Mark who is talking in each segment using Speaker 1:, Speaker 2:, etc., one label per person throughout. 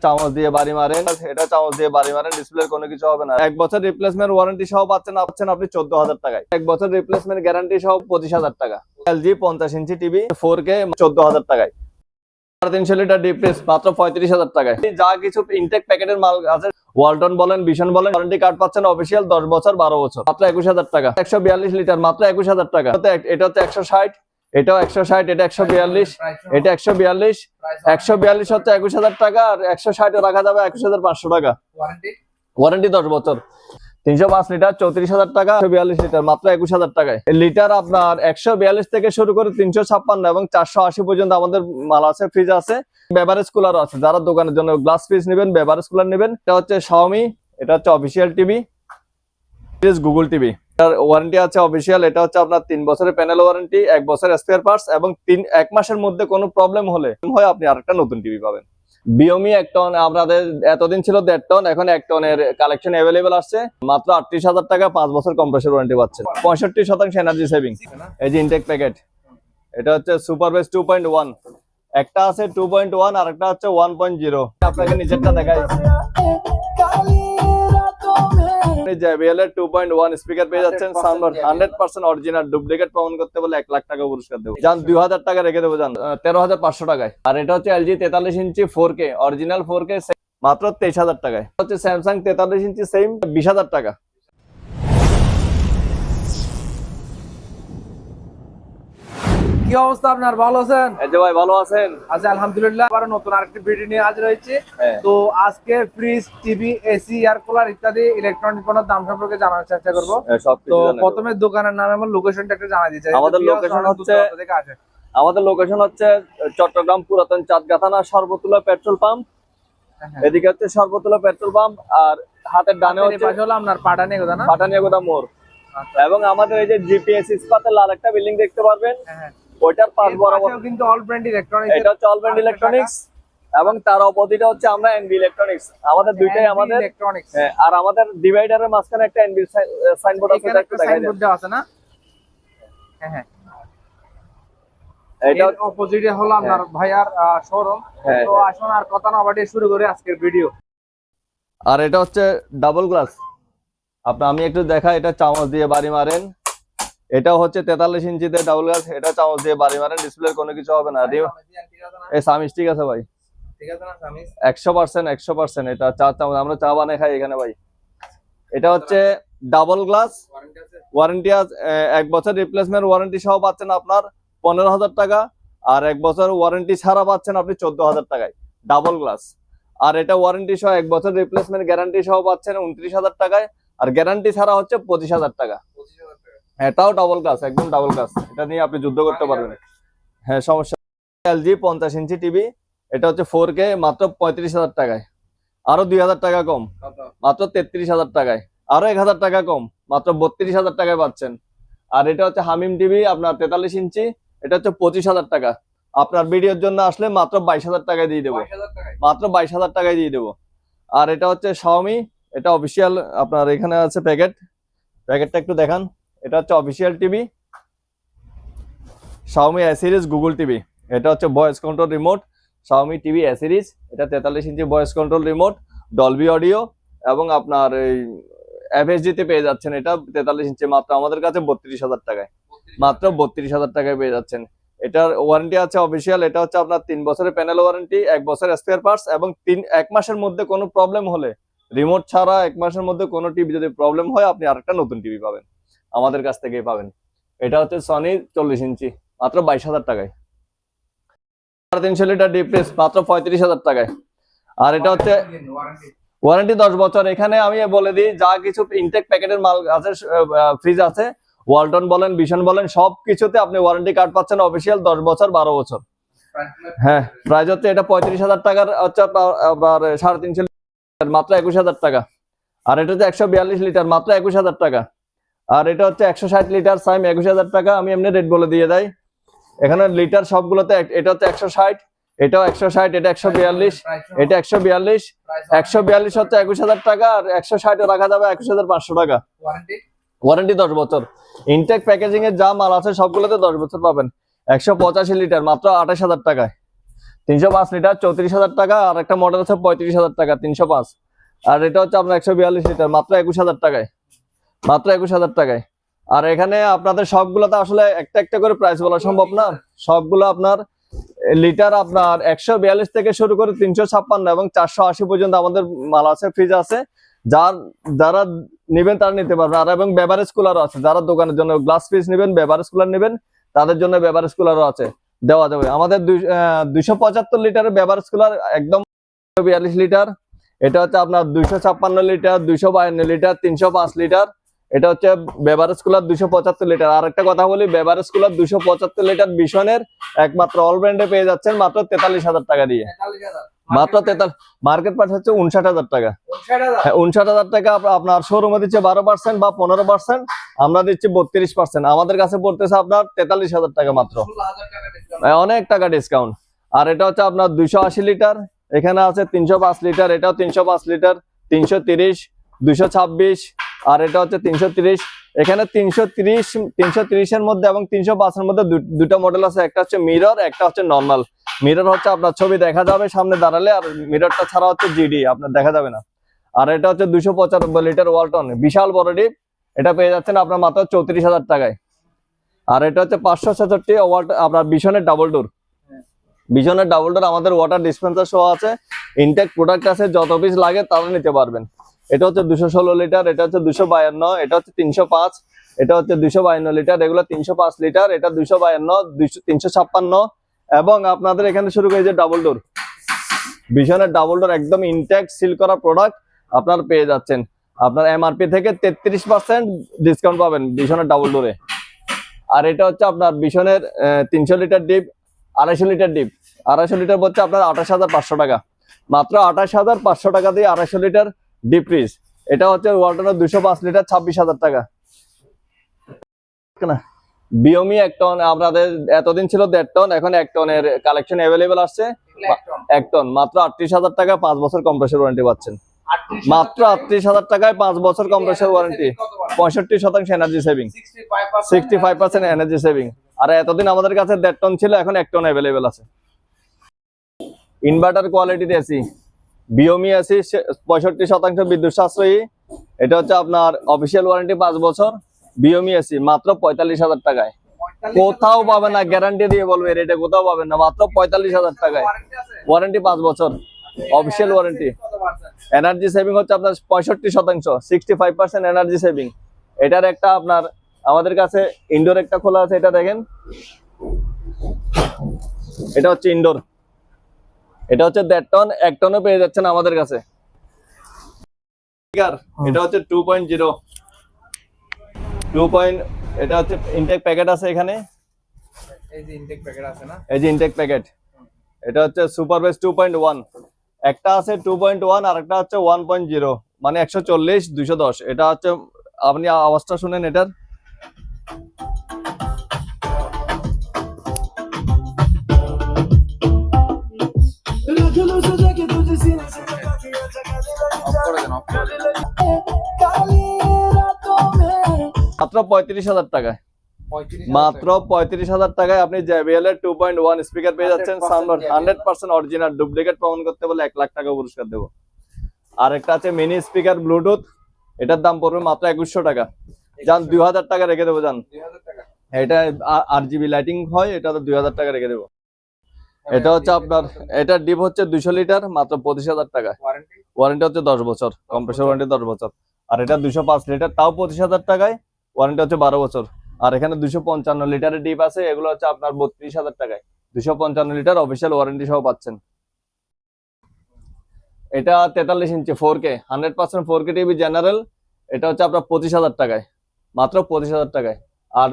Speaker 1: চামচ দিয়ে বাড়ি মারেন, এটা চামচ দিয়ে বাড়ি মারেন, ডিসপ্লের কোনো কিছু হবে না। 1 বছর রিপ্লেসমেন্ট ওয়ারেন্টি সহ পাচ্ছেন আপনি 14,000 টাকায়। 1 বছর রিপ্লেসমেন্ট গ্যারান্টি সহ 25,000 টাকা। এলজি 50 ইঞ্চি টিভি 4K 14,000 টাকায়। 350 লিটার ডিপ ফ্রিজ মাত্র 35,000 টাকায়। যা কিছু ইনটেক প্যাকেটের মাল আছে, ওয়ালটন বলেন, ভিশন বলেন, ওয়ারেন্টি কার্ড পাচ্ছেন অফিসিয়াল 10 বছর 12 বছর মাত্র 21,000 টাকা। 142 লিটার মাত্র 21,000 টাকা। এটা হচ্ছে 160, এটাও 160, এটা 142, এটা 142, 142 হচ্ছে 21,000 টাকা, আর 160 রাখা যাবে 21,500 টাকা। ওয়ারেন্টি 10 বছর। 305 লিটার 34,000 টাকা। 142 লিটার মাত্র 21,000 টাকায়। লিটার আপনার 142 থেকে শুরু করে 356 এবং 480 পর্যন্ত আমাদের মাল আছে, ফ্রিজ আছে, বেভারেজ কুলার আছে। যারা দোকানের জন্য গ্লাস ফ্রিজ নেবেন, বেভারেজ কুলার নেবেন, এটা হচ্ছে শাওমি, এটা হচ্ছে official TV, Google TV. Warranty আছে অফিসিয়াল। এটা হচ্ছে আপনার 3 বছরের প্যানেল ওয়ারেন্টি, 1 বছর স্পেয়ার পার্টস, এবং 1 মাসের মধ্যে কোনো প্রবলেম হলে আপনি আরেকটা নতুন টিভি পাবেন। বিওমি 1 টন, আপনাদের এতদিন ছিল 1.5 টন, এখন 1 টনের কালেকশন অ্যাভেলেবেল আসছে মাত্র 38,000 টাকা। 5 বছর কম্প্রেসর ওয়ারেন্টি পাচ্ছেন। 65% এনার্জি সেভিং। এই যে ইনটেক প্যাকেট, এটা হচ্ছে সুপার বেস 2.1, একটা আছে 2.1 আর একটা হচ্ছে 1.0। আপনাকে নিচেরটা দেখাই। JBL এর 2.1 স্পিকার পেয়ে যাচ্ছেন, সাউন্ড 100% অরিজিনাল, ডুপ্লিকেট প্রমাণ করতে বলে 1 লাখ টাকা পুরস্কার দেবো। জান 2,000 টাকা রেখে দেবো, জান 13,500 টাকায়। আর এটা হচ্ছে LG 43 ইঞ্চি 4K অরিজিনাল 4K মাত্র 23,000 টাকায়। হচ্ছে স্যামসাং 43 ইঞ্চি সেম 20,000 টাকা।
Speaker 2: কি অবস্থা আপনার, ভালো আছেন?
Speaker 1: এই যে ভাই, ভালো আছেন?
Speaker 2: আচ্ছা, আলহামদুলিল্লাহ। আবার নতুন আরেকটি ভিডিও নিয়ে হাজির হয়েছি। তো আজকে fridge, TV, AC, air cooler ইত্যাদি ইলেকট্রনিক পণ্যের দাম সম্পর্কে জানার চেষ্টা করব। তো প্রথমে দোকানের নাম এবং লোকেশনটা একটু জানা দিতে চাই।
Speaker 1: আমাদের লোকেশন হচ্ছে চট্টগ্রাম পুরাতন চাঁদগা থানা, সর্বতুলা পেট্রোল পাম্প। এদিকে হচ্ছে সর্বতুলা পেট্রোল পাম্প, আর হাতের ডানে হচ্ছে
Speaker 2: আপনার পাটানিয়াগোদা, না?
Speaker 1: পাটানিয়াগোদা মোড়। এবং আমাদের এই যে জিপিএস ইস্পাতের লাল একটা বিল্ডিং দেখতে পারবেন, ওইটার পাশ বরাবর
Speaker 2: কিন্তু অল ব্র্যান্ড ইলেকট্রনিক্স।
Speaker 1: এটা হচ্ছে অল ব্র্যান্ড ইলেকট্রনিক্স, এবং তার অপোজিটে হচ্ছে আমরা এনবি ইলেকট্রনিক্স। আমাদের দুইটাই আমাদের ইলেকট্রনিক্স। আর আমাদের ডিভাইডারের মাঝখানে একটা এনবি সাইনবোর্ড আছে, একটু দেখাই দেন।
Speaker 2: আছে না? হ্যাঁ, এটা অপোজিটে হলো আপনার ভাইয়ার শোরুম। তো আসুন আর কথা না বাড়িয়ে শুরু করি আজকের ভিডিও।
Speaker 1: আর এটা হচ্ছে ডাবল গ্লাস। আমি একটু দেখাই। এটা চামচ দিয়ে বাড়ি মারেন, এটা হচ্ছে 43 ইঞ্চিতে ডাবল গ্লাস, এটা চামচ দিয়ে বাড়ি মারেন, ডিসপ্লের কোনো কিছু হবে না। এই সামিস ঠিক আছে ভাই,
Speaker 2: ঠিক আছে না সামিস?
Speaker 1: 100%। এটা চা চামচ, আমরা চা বানাই খাই এখানে ভাই। এটা হচ্ছে ডাবল গ্লাস, ওয়ারেন্টি আছে 1 বছর রিপ্লেসমেন্ট ওয়ারেন্টি সহ পাচ্ছেন আপনার 15,000 টাকা, আর 1 বছর ওয়ারেন্টি ছাড়া পাচ্ছেন আপনি 14,000 টাকায় ডাবল গ্লাস। আর এটা ওয়ারেন্টি সহ 1 বছর রিপ্লেসমেন্ট গ্যারান্টি সহ পাচ্ছেন 29,000 টাকায়, আর গ্যারান্টি ছাড়া হচ্ছে 25,000 টাকা। এটাও ডাবল গ্লাস, একদম ডাবল গ্লাস। এটা নিয়ে আপনি যুদ্ধ করতে পারবেন। হ্যাঁ, সমস্যা। এলজি 50 ইঞ্চি টিভি, এটা হচ্ছে 4K মাত্র 35,000 টাকায়। আরো 2,000 টাকা কম, মাত্র 33,000 টাকায়। আরো 1,000 টাকা কম, মাত্র 32,000 টাকায় পাচ্ছেন। আর এটা হচ্ছে হামিম টিভি আপনার 43 ইঞ্চি, এটা হচ্ছে 25,000 টাকা। আপনার ভিডিওর জন্য আসলে মাত্র 22,000 টাকায় দিয়ে দেবো, মাত্র 22,000 টাকায় দিয়ে দেবো। আর এটা হচ্ছে শাওমি, এটা অফিসিয়াল, আপনার এখানে আছে প্যাকেটটা একটু দেখান। এটা হচ্ছে official TV, Xiaomi A series Google TV. এটা হচ্ছে voice control remote, Xiaomi TV A series. এটা 43 inch voice control remote, Dolby audio, এবং আপনার এই এফএসডি তে পেয়ে যাচ্ছেন। এটা 43 ইঞ্চি মাত্র আমাদের কাছে 32,000 টাকায়, মাত্র 32,000 টাকায় পেয়ে যাচ্ছেন। এটার ওয়ারেন্টি আছে অফিসিয়াল। এটা হচ্ছে আপনার 3 বছরের প্যানেল ওয়ারেন্টি, 1 বছর স্পেয়ার পার্টস, এবং 1 মাসের মধ্যে কোনো প্রবলেম হলে, রিমোট ছাড়া 1 মাসের মধ্যে কোনো টিভি যদি প্রবলেম হয়, আপনি আরেকটা নতুন টিভি পাবেন, আমাদের কাছ থেকেই পাবেন। এটা হচ্ছে সনি 40 ইঞ্চি মাত্র 22,000 টাকায়। 350 লিটার ডিপ ফ্রিজ মাত্র 35,000 টাকায়। আর এটা হচ্ছে ওয়ারেন্টি 10 বছর। এখানে আমি বলে দিই, যা কিছু ইনটেক প্যাকেটের মাল আছে, ফ্রিজ আছে, ওয়ালটন বলেন, ভিশন বলেন, সব কিছুতে আপনি ওয়ারেন্টি কার্ড পাচ্ছেন অফিসিয়াল 10 বছর 12 বছর। হ্যাঁ, প্রাইস হচ্ছে এটা 35,000 টাকার, হচ্ছে আপনার 350 লিটার মাত্র 21,000 টাকা। আর এটা হচ্ছে 142 লিটার মাত্র 21,000 টাকা। আর এটা হচ্ছে 160 লিটার সাইম 21,000 টাকা। আমি এমনি রেট বলে দিয়ে যাই, এখানে লিটার সবগুলোতে। এটা হচ্ছে 160, এটাও 160, এটা 142, এটা 142, 142 হচ্ছে 21,000 টাকা, আর 160 রাখা যাবে 21,500 টাকা। ওয়ারেন্টি 10 বছর। ইনটেক প্যাকেজিং এর যা মাল আছে সবগুলোতে 10 বছর পাবেন। 185 লিটার মাত্র 28,000 টাকায়। 305 লিটার 34,000 টাকা। আর একটা মডেল আছে 35,000 টাকা 305। আর এটা হচ্ছে আপনার 142 লিটার মাত্র 21,000 টাকায়, মাত্র 21,000 টাকায়। আর এখানে আপনাদের সবগুলো তো আসলে একটা একটা করে প্রাইস বলা সম্ভব না, সবগুলো আপনার লিটার আপনার 142 থেকে শুরু করে 356 এবং 480 পর্যন্ত আমাদের মাল আছে, ফ্রিজ আছে। যারা নেবেন তারা নিতে পারবেন। আর এবং বেভারেজ কুলারও আছে, যারা দোকানের জন্য গ্লাস ফ্রিজ নেবেন, বেভারেজ কুলার নেবেন, তাদের জন্য বেভারেজ কুলারও আছে, দেওয়া যাবে। আমাদের 275 লিটারের বেভারেজ কুলার একদম 42 লিটার। এটা হচ্ছে আপনার 256 লিটার, 252 লিটার, 305 লিটার। এটা হচ্ছে বেভারেজ কুলার 275 লিটার। আর একটা কথা বলি, বেভারেজ কুলার 275 লিটার বিশনের একমাত্র অল ব্র্যান্ডে পেয়ে যাচ্ছেন মাত্র 43,000 টাকা দিয়ে। মাত্র 43, মার্কেট প্রাইস হচ্ছে 59,000 টাকা। 59,000 টাকা আপনার শোরুমে দিচ্ছে 12% বা 15%, আমরা দিচ্ছি 32%। আমাদের কাছে পড়তেছে আপনার 43,000 টাকা মাত্র, অনেক টাকা ডিসকাউন্ট। আর এটা হচ্ছে আপনার 280 লিটার, এখানে আছে 305 লিটার, এটাও 305 লিটার, 330, 226, আর এটা হচ্ছে 330। এখানে 330 এর মধ্যে এবং 305 এর মধ্যে দুটো মডেল আছে, একটা হচ্ছে মিরর, একটা হচ্ছে নর্মাল। মিরর হচ্ছে আপনার ছবি দেখা যাবে সামনে দাঁড়ালে, আর মিররটা ছাড়া হচ্ছে জিডি, আপনার দেখা যাবে না। আর এটা হচ্ছে 295 লিটার ওয়ালটন, বিশাল বড় ডিপ, এটা পেয়ে যাচ্ছেন আপনার মাত্র 34,000 টাকায়। আর এটা হচ্ছে 566 আপনার বিশনের ডাবল ডোর, বিশনের ডাবল ডোর আমাদের ওয়াটার ডিসপেন্সার সহ আছে, ইনটেক প্রোডাক্ট আছে, যত পিস লাগে তারা নিতে পারবেন। এটা হচ্ছে 216 লিটার, এটা হচ্ছে 252, এটা হচ্ছে 305, এটা হচ্ছে 252 লিটার, এগুলো 305 লিটার, এটা 252, 356। এবং আপনাদের এখানে শুরু করে যে ডাবল ডোর, বিশনের ডাবল ডোর একদম ইনটেক সিল করা প্রোডাক্ট আপনারা পেয়ে যাচ্ছেন। আপনার এমআরপি থেকে 33% ডিসকাউন্ট পাবেন বিশনের ডাবল ডোরে। আর এটা হচ্ছে আপনার বিশনের 300 litre deep, 250 litre deep, 250 litre হচ্ছে আপনার 28,500 টাকা, মাত্র 28,500 টাকা দিয়ে 250 লিটার ডিপ ফ্রিজ। এটা হচ্ছে ওয়ালটনের 205 লিটার 26,000 টাকা। বিওমি 1 টন, আপনাদের এতদিন ছিল 1.5 টন, এখন 1 টনের কালেকশন অ্যাভেলেবেল আসছে। 1 টন মাত্র 38,000 টাকায় 5 বছর কম্প্রেসর ওয়ারেন্টি পাচ্ছেন, মাত্র 38,000 টাকায় 5 বছর compressor warranty, 65% energy saving, 65% energy saving. আর এতদিন আমাদের কাছে 1.5 টন ছিল, এখন 1 টন অ্যাভেলেবেল আছে। ইনভার্টার কোয়ালিটির এসি, বিওমি এসি 65% বিদ্যুৎ সাশ্রয়ী। এটা হচ্ছে আপনার অফিসিয়াল ওয়ারেন্টি 5 বছর, বিওমি এসি মাত্র 45,000 টাকায়। কোথাও পাবেন না, গ্যারান্টি দিয়ে বলবে রেটে কোথাও পাবেন না, মাত্র 45,000 টাকায় ওয়ারেন্টি 5 বছর, অফিসিয়াল ওয়ারেন্টি। এনার্জি সেভিং হচ্ছে আপনার 65%, 65% এনার্জি সেভিং। এটার একটা আপনার আমাদের কাছে ইনডোর একটা খোলা আছে, এটা দেখেন, এটা হচ্ছে ইনডোর, এটা হচ্ছে 1.5 টন, 1 টনও পেয়ে যাচ্ছেন আমাদের কাছে। এটা হচ্ছে 2.0, এটা হচ্ছে ইনটেক প্যাকেট আছে এখানে,
Speaker 2: এই যে ইনটেক প্যাকেট আছে না,
Speaker 1: এই যে ইনটেক প্যাকেট। এটা হচ্ছে সুপার বেস 2.1, একটা আছে 2.1 আর একটা হচ্ছে 1.0, মানে 140, 210। এটা হচ্ছে আপনি আওয়াজটা শুনেন এটার, মাত্র 35,000 টাকায়, মাত্র 35,000 টাকায় আপনি JBL এর 2.1 স্পিকার পেয়ে যাচ্ছেন। সাউন্ড 100% অরিজিনাল, ডুপ্লিকেট প্রমাণ করতে বলে 1 লাখ টাকা পুরস্কার দেবো। আর একটা আছে মিনি স্পিকার ব্লুটুথ, এটার দাম পড়বে মাত্র 2100 টাকা। যান 2000 টাকা রেখে দেবো, যান, এটা RGB লাইটিং হয়, এটা 2000 টাকা রেখে দেবো। এটা হচ্ছে আপনার, এটা ডিপ হচ্ছে 200 লিটার, মাত্র 25,000 টাকা, ওয়ারেন্টি হচ্ছে 10 বছর, কম্প্রেসর ওয়ারেন্টি 10 বছর। আর এটা 205 লিটার, তাও 25,000 টাকায়, ওয়ারেন্টি হচ্ছে 12 বছর। আর এখানে 255 লিটারের ডিপ আছে, এগুলো হচ্ছে আপনার 32,000 টাকায়, 255 লিটার অফিসিয়াল ওয়ারেন্টি সহ পাচ্ছেন। এটা 43 ইঞ্চি 4K 100% 4K টিভি জেনারেল, এটা হচ্ছে আপনার 25,000 টাকায়, মাত্র 25,000 টাকায়। আর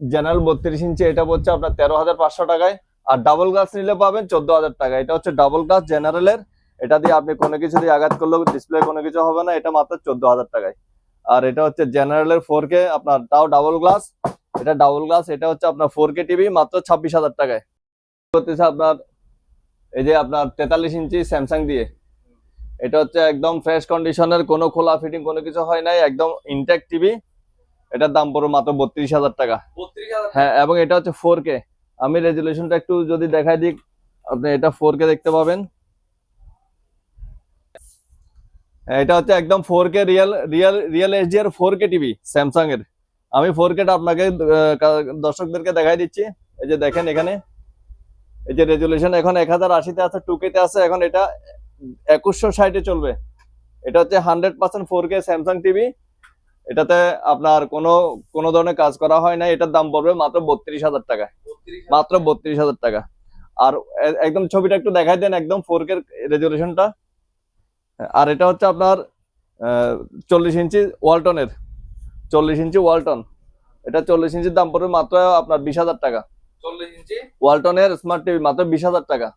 Speaker 1: জেনারেল 32 ইঞ্চি এটা হচ্ছে আপনার 13,500 টাকায়। আর ডাবল গ্লাস নিলে পাবেন 14,000 টাকা। এটা হচ্ছে ডাবল গ্লাস জেনারেলের, এটা দিয়ে আপনি কোনো কিছু দিয়ে আঘাত করলেও ডিসপ্লে কোনো কিছু হবে না, এটা মাত্র 14,000 টাকায়। আর এটা হচ্ছে জেনারেলের 4K আপনার, তাও ডাবল গ্লাস, এটা ডাবল গ্লাস, এটা হচ্ছে আপনার 4K টিভি মাত্র 26,000 টাকায়। করতেছে আপনার এই যে আপনার 43 ইঞ্চি স্যামসাং দিয়ে, এটা হচ্ছে একদম ফ্রেশ কন্ডিশনের, কোনো খোলা ফিটিং কোনো কিছু হয় নাই, একদম ইনটেক টিভি। এটার দাম পড়বে মাত্র 32,000 টাকা। হ্যাঁ, এবং এটা হচ্ছে 4K। আমি রেজুলেশনটা একটু যদি দেখাই দিই, আপনি এটা 4K দেখতে পাবেন। এটা হচ্ছে একদম 4K real HDR 4K TV Samsung এর। আমি 4K টা আপনাকে দর্শকদেরকে দেখাই দিচ্ছি। এই যে দেখেন এখানে, এই যে রেজুলেশন এখন 1080 তে আছে, 2K তে আছে, এখন এটা 2160 এ চলবে। এটা হচ্ছে 100% 4K স্যামসাং টিভি। এটাতে আপনার কোনো ধরনের কাজ করা হয় না। এটার দাম পড়বে মাত্র 32,000 টাকা, মাত্র 32,000 টাকা। আর একদম ছবিটা একটু দেখাই দেন, একদম 4K রেজুলেশনটা। আর এটা হচ্ছে আপনার 40 ইঞ্চি ওয়ালটনের, 40 ইঞ্চি ওয়ালটন। এটা 40 ইঞ্চির দাম পড়বে মাত্র আপনার 20,000 টাকা।
Speaker 2: 40 ইঞ্চি
Speaker 1: ওয়ালটনের স্মার্ট টিভি মাত্র 20,000 টাকা।